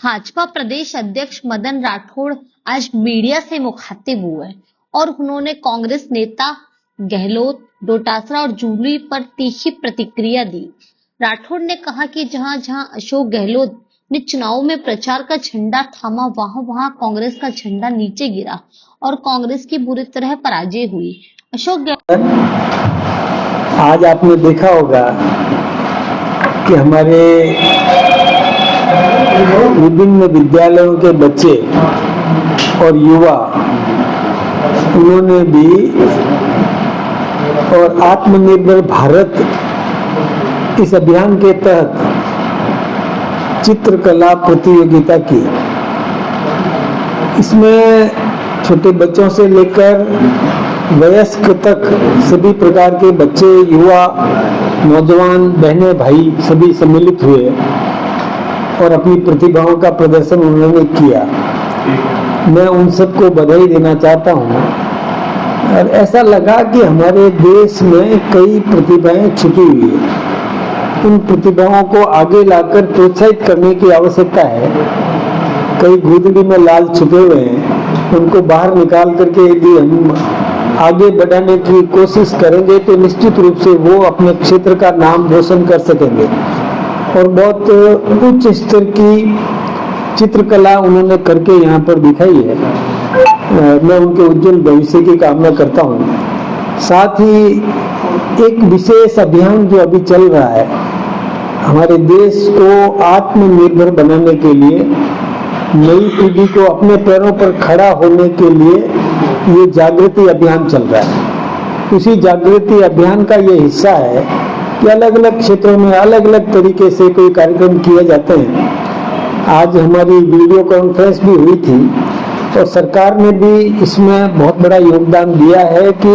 भाजपा प्रदेश अध्यक्ष मदन राठौड़ आज मीडिया से मुखातिब हुए और उन्होंने कांग्रेस नेता गहलोत, डोटासरा और जूली पर तीखी प्रतिक्रिया दी। राठौड़ ने कहा कि जहां जहां अशोक गहलोत ने चुनाव में प्रचार का झंडा थामा, वहां वहां कांग्रेस का झंडा नीचे गिरा और कांग्रेस की बुरी तरह पराजय हुई। अशोक गहलोत, आज आपने देखा होगा कि हमारे विभिन्न विद्यालयों के बच्चे और युवा, उन्होंने भी और आत्मनिर्भर भारत इस अभियान के तहत चित्रकला प्रतियोगिता की। इसमें छोटे बच्चों से लेकर वयस्क तक सभी प्रकार के बच्चे, युवा, नौजवान, बहनें, भाई सभी सम्मिलित हुए और अपनी प्रतिभाओं का प्रदर्शन उन्होंने किया। मैं उन सबको बधाई देना चाहता हूँ। और ऐसा लगा कि हमारे देश में कई प्रतिभाएं छुपी हुई है। उन प्रतिभाओं को आगे लाकर प्रोत्साहित करने की आवश्यकता है। कई गुदड़ी में लाल छुपे हुए हैं, उनको बाहर निकाल करके यदि हम आगे बढ़ाने की कोशिश करेंगे तो निश्चित रूप से वो अपने क्षेत्र का नाम रोशन कर सकेंगे। और बहुत उच्च स्तर की चित्रकला उन्होंने करके यहाँ पर दिखाई है। मैं उनके उज्जवल भविष्य की कामना करता हूँ। साथ ही एक विशेष अभियान जो अभी चल रहा है, हमारे देश को आत्मनिर्भर बनाने के लिए, नई पीढ़ी को अपने पैरों पर खड़ा होने के लिए ये जागृति अभियान चल रहा है। उसी जागृति अभियान का ये हिस्सा है कि अलग अलग क्षेत्रों में अलग अलग तरीके से कोई कार्यक्रम किए जाते हैं। आज हमारी वीडियो कॉन्फ्रेंस भी हुई थी और सरकार ने भी इसमें बहुत बड़ा योगदान दिया है कि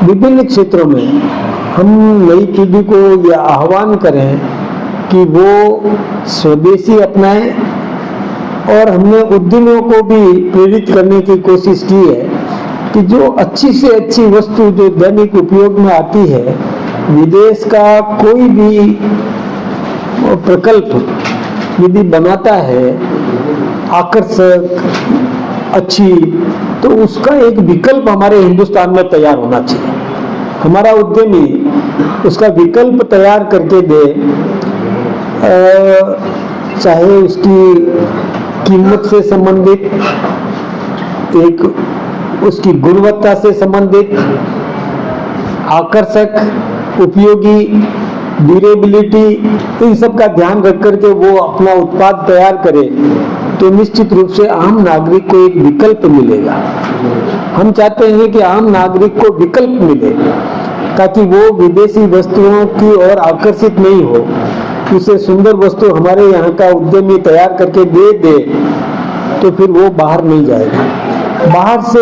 विभिन्न क्षेत्रों में हम नई पीढ़ी को यह आह्वान करें कि वो स्वदेशी अपनाएं। और हमने उद्यमियों को भी प्रेरित करने की कोशिश की है कि जो अच्छी से अच्छी वस्तु जो दैनिक उपयोग में आती है, विदेश का कोई भी प्रकल्प यदि बनाता है आकर्षक, अच्छी, तो उसका एक विकल्प हमारे हिंदुस्तान में तैयार होना चाहिए। हमारा उद्यमी उसका विकल्प तैयार करके दे, चाहे उसकी कीमत से संबंधित, एक उसकी गुणवत्ता से संबंधित, आकर्षक, उपयोगी, ड्यूरेबिलिटी, इन सब का ध्यान रख करके वो अपना उत्पाद तैयार करे तो निश्चित रूप से आम नागरिक को एक विकल्प मिलेगा। हम चाहते हैं कि आम नागरिक को विकल्प मिले ताकि वो विदेशी वस्तुओं की ओर आकर्षित नहीं हो। उसे सुंदर वस्तु हमारे यहाँ का उद्यमी तैयार करके दे तो फिर वो बाहर नहीं जाएगा। बाहर से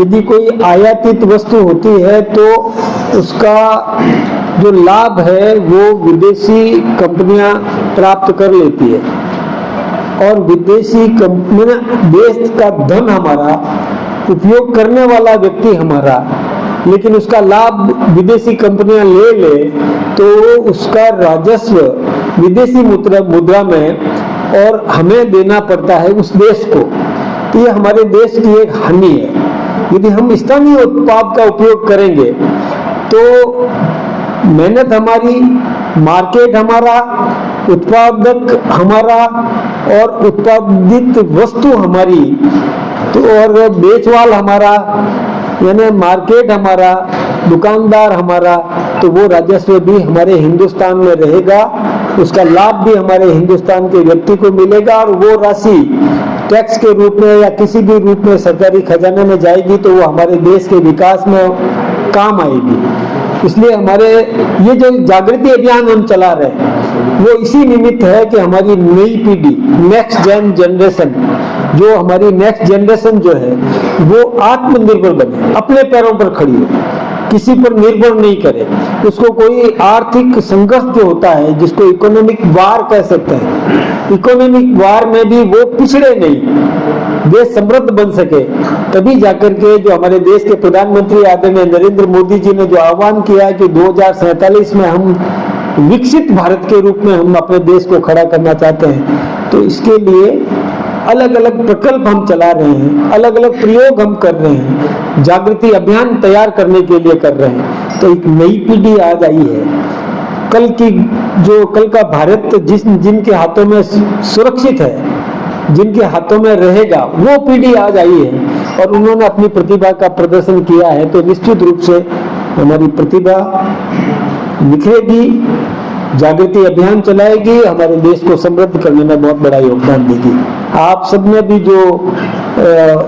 यदि कोई आयातित वस्तु होती है तो उसका जो लाभ है वो विदेशी कंपनियां प्राप्त कर लेती है और विदेशी कंपनियां, देश का धन हमारा, उपयोग करने वाला व्यक्ति हमारा, लेकिन उसका लाभ विदेशी कंपनियां ले तो उसका राजस्व विदेशी मुद्रा में और हमें देना पड़ता है उस देश को। तो ये हमारे देश की एक हानि है। यदि हम स्थानीय उत्पाद का उपयोग करेंगे तो मेहनत हमारी, मार्केट हमारा, उत्पादक हमारा और उत्पादित वस्तु हमारी, तो और बेचवाल हमारा, यानी मार्केट हमारा, दुकानदार हमारा, तो वो राजस्व भी हमारे हिंदुस्तान में रहेगा। उसका लाभ भी हमारे हिंदुस्तान के व्यक्ति को मिलेगा और वो राशि टैक्स के रूप में या किसी भी रूप में सरकारी खजाने में जाएगी तो वो हमारे देश के विकास में काम आएगी। इसलिए हमारे ये जो जागृति अभियान हम चला रहे हैं वो इसी निमित्त है कि हमारी नई पीढ़ी, नेक्स्ट जनरेशन, जो हमारी नेक्स्ट जनरेशन जो है वो आत्मनिर्भर बने, अपने पैरों पर खड़ी हो, किसी पर निर्भर नहीं करे। उसको कोई आर्थिक संघर्ष जो होता है, जिसको इकोनॉमिक वार कह सकते हैं, इकोनॉमिक वार में भी वो पिछड़े नहीं, देश समृद्ध बन सके। तभी जाकर के जो हमारे देश के प्रधानमंत्री आदरणीय नरेंद्र मोदी जी ने जो आह्वान किया है कि 2047 में हम विकसित भारत के रूप में हम अपने देश को खड़ा करना चाहते हैं, तो इसके लिए अलग अलग प्रकल्प हम चला रहे हैं, अलग अलग प्रयोग हम कर रहे हैं, जागृति अभियान तैयार करने के लिए कर रहे हैं। तो एक नई पीढ़ी आज आई है, कल का भारत जिनके हाथों में सुरक्षित है, जिनके हाथों में रहेगा, वो पीढ़ी आज आई है और उन्होंने अपनी प्रतिभा का प्रदर्शन किया है। तो निश्चित रूप से हमारी प्रतिभा निखरेगी, जागृति अभियान चलाएगी, हमारे देश को समृद्ध करने में बहुत बड़ा योगदान देगी। आप सबने भी जो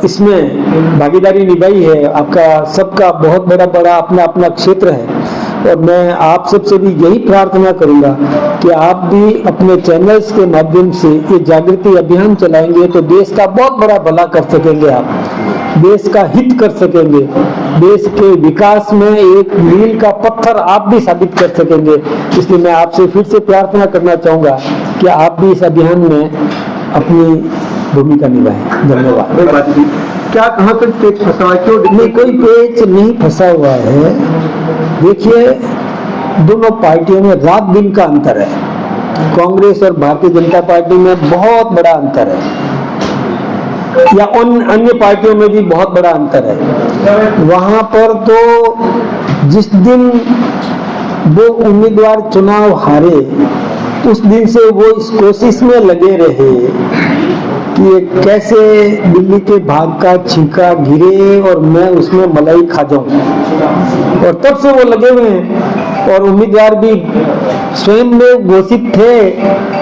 इसमें भागीदारी निभाई है, आपका सबका बहुत बड़ा अपना अपना क्षेत्र है और मैं आप सबसे भी यही प्रार्थना करूंगा कि आप भी अपने चैनल्स के माध्यम से ये जागृति अभियान चलाएंगे तो देश का बहुत बड़ा भला कर सकेंगे, आप देश का हित कर सकेंगे, देश के विकास में एक मील का पत्थर आप भी साबित कर सकेंगे। इसलिए मैं आपसे फिर से प्रार्थना करना चाहूंगा कि आप भी इस अभियान में अपनी भूमिका निभाएं। धन्यवाद। क्या कहाँ तक पेच फंसा है, क्यों नहीं, कोई पेच नहीं फंसा हुआ है। देखिए, दोनों पार्टियों में रात दिन का अंतर है, कांग्रेस और भारतीय जनता पार्टी में बहुत बड़ा अंतर है, या अन्य पार्टियों में भी बहुत बड़ा अंतर है। वहां पर तो जिस दिन वो उम्मीदवार चुनाव हारे, उस दिन से वो इस कोशिश में लगे रहे कि ये कैसे दिल्ली के भाग का छींका गिरे और मैं उसमें मलाई खा जाऊं, और तब से वो लगे हुए हैं। और उम्मीदवार भी स्वयं में घोषित थे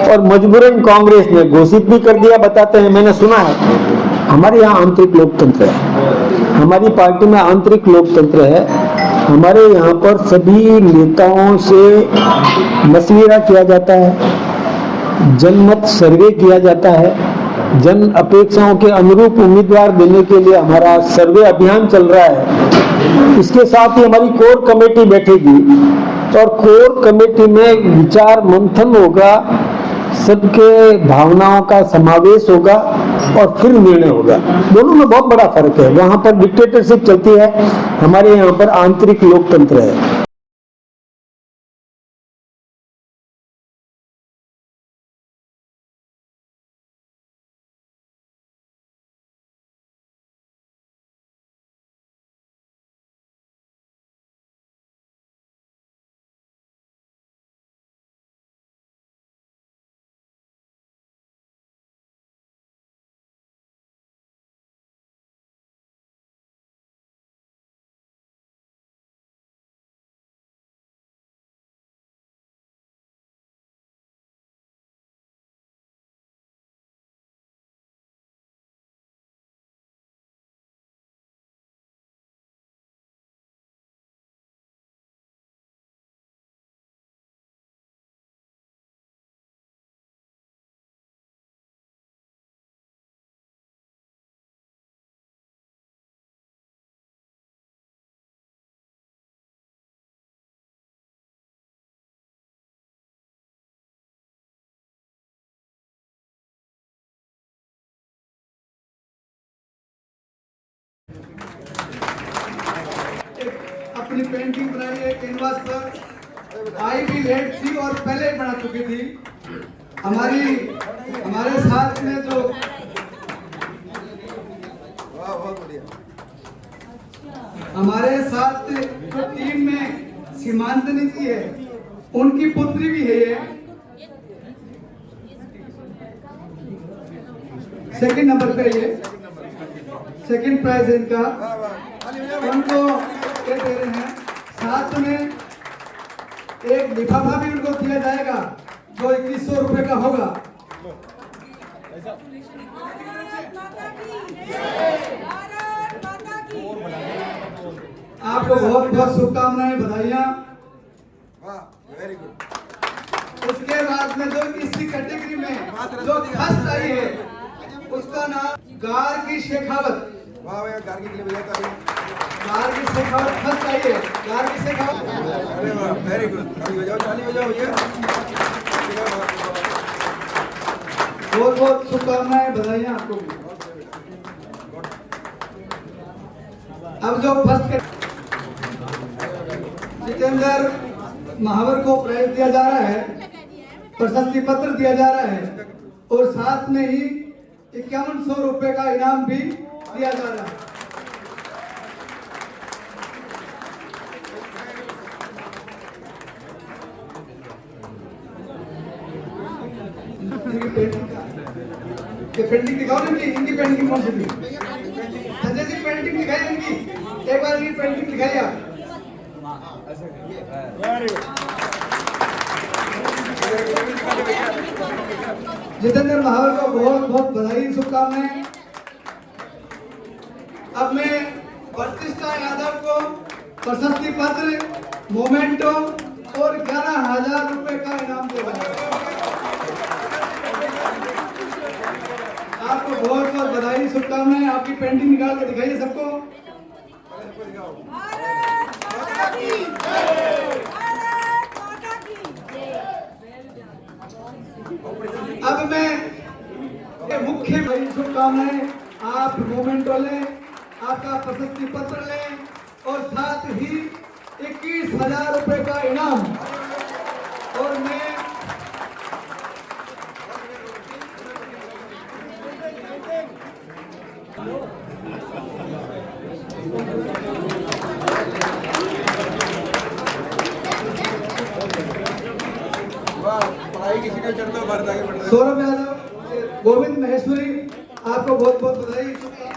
और मजबूरन कांग्रेस ने घोषित भी कर दिया, बताते हैं, मैंने सुना है। हमारे यहाँ आंतरिक लोकतंत्र है, हमारी पार्टी में आंतरिक लोकतंत्र है। हमारे यहाँ पर सभी नेताओं से मशविरा किया जाता है, जनमत सर्वे किया जाता है, जन अपेक्षाओं के अनुरूप उम्मीदवार देने के लिए हमारा सर्वे अभियान चल रहा है। इसके साथ ही हमारी कोर कमेटी बैठेगी और कोर कमेटी में विचार मंथन होगा, सबके भावनाओं का समावेश होगा और फिर निर्णय होगा। दोनों में बहुत बड़ा फर्क है। वहां पर डिक्टेटरशिप चलती है, हमारे यहाँ पर आंतरिक लोकतंत्र है। अपनी पेंटिंग बनाई है कैनवास पर, आई भी लेट थी और पहले बना चुकी थी। हमारे साथ में जो हमारे साथ जो टीम में सीमांतनी जी है, उनकी पुत्री भी है ये, सेकंड नंबर पे, ये सेकंड प्राइज है इनका, उनको ये दे रहे हैं। साथ में एक लिफाफा भी उनको दिया जाएगा जो 2100 रुपए का होगा। आपको बहुत बहुत शुभकामनाएं, बधाइयां। Very good. उसके बाद में जो इसी कैटेगरी में जो फर्स्ट आई है, उसका नाम गार्गी शेखावत। वाह भैया, गार्गी के लिए बजाता है। गार्गी शेखावत फर्स्ट आई है, गार्गी शेखावत। अरे वाह, वेरी गुड। ताली बजाओ, ताली बजाओ भैया। बहुत बहुत शुभकामनाएं, बधाइयां आपको भी। अब जो फर्स्ट जितेंद्र महावर को प्राइज दिया जा रहा है, प्रशस्ति पत्र दिया जा रहा है। और साथ में ही 5100 रुपए का इनाम भी दिया जा रहा है। पेंटिंग दिखाओ ना इनकी पेंटिंग कौन सी थी? संजय जी पेंटिंग दिखाई इनकी, एक बार इनकी पेंटिंग दिखाई आप। जितेंद्र महावर को बहुत बहुत बधाई, शुभकामनाएं। अब मैं प्रतिष्ठा यादव को प्रशस्ति पत्र, मोमेंटो और 11,000 रुपए का इनाम दे रहा हूं। आपको बहुत बहुत बधाई, शुभकामनाएं। आपकी पेंटिंग निकाल के दिखाइए सबको। अब मैं मुख्य शुभकामनाएं, आप मोमेंटो लें, आपका प्रशस्ति पत्र लें और साथ ही 21,000 रुपए का इनाम। और मैं सौरभ यादव, गोविंद महेश्वरी, आपको बहुत बहुत बधाई।